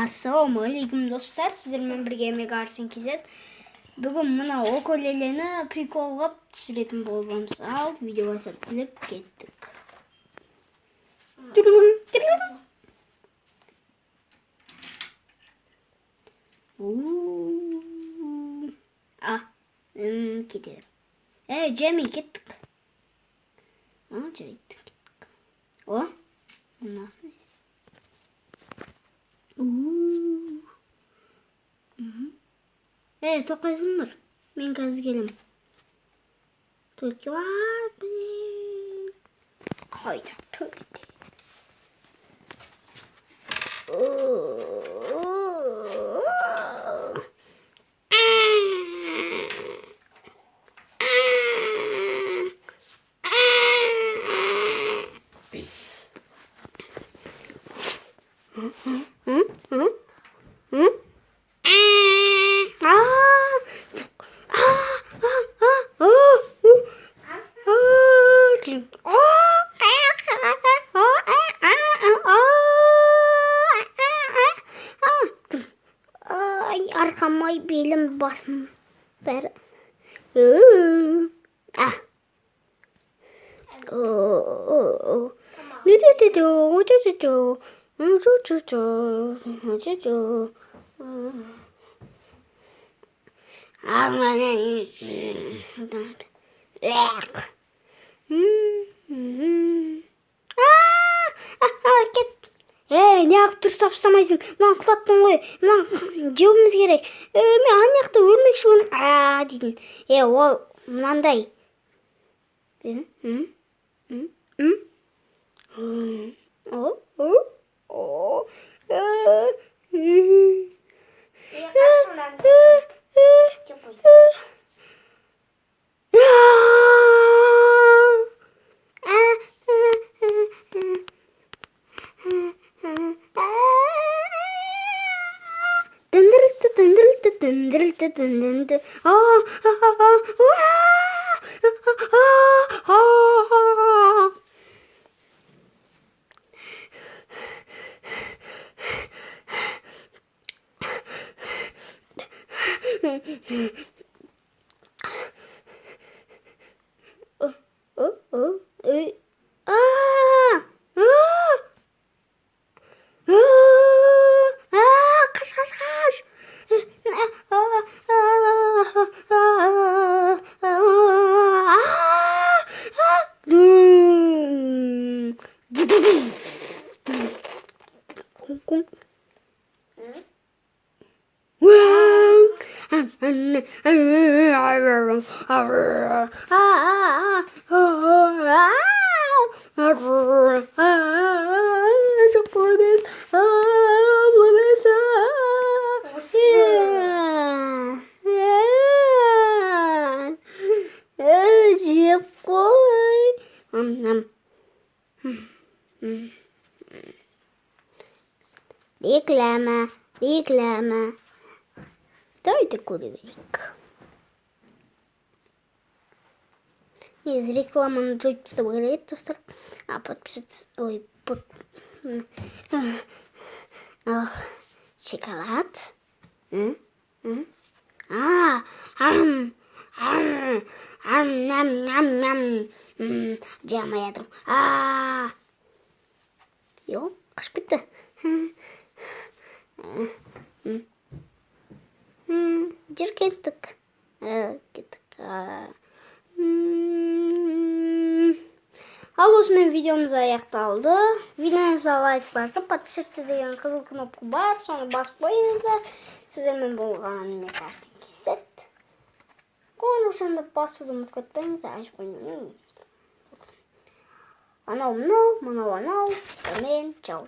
Ассалаумағалейкум достар, сіздермен бірге Мегарсен KZ. Бүгін мына укулелені прикол қылып түсіретін боламыз. Ал видеоға сәттілік кеттік. Кетеді. Жәмей кеттік. Жарайды кеттік. Насыл ес. Тоқайсыңдар. Мен қазір келем. Только бар, блин. Қайда төлді. Арқамай белім басым бәрі. Неғып дұрыс тапсамайсың? Маған құлаттың ғой. Маған жеуіміз керек. Мен анаяқта өлмекші дейін. Ол мынандай. Реклама. Давайте куревик. Из рекламы на Джой говорит, подписаться. Шоколад. Жама ядым. Қашып кетті. Жүр кеттік. Ал осымен видеомыз аяқталды. Видеоңызға лайк басып, подписаться деген қызыл кнопка бар. Соны басып қойыңыздар. Сіздермен болған Мегарсен KZ. Қоңыраушаны басуды ұмытып кетпеңіздер. Ашып қойыңыздар. Анау. Сіздермен чау.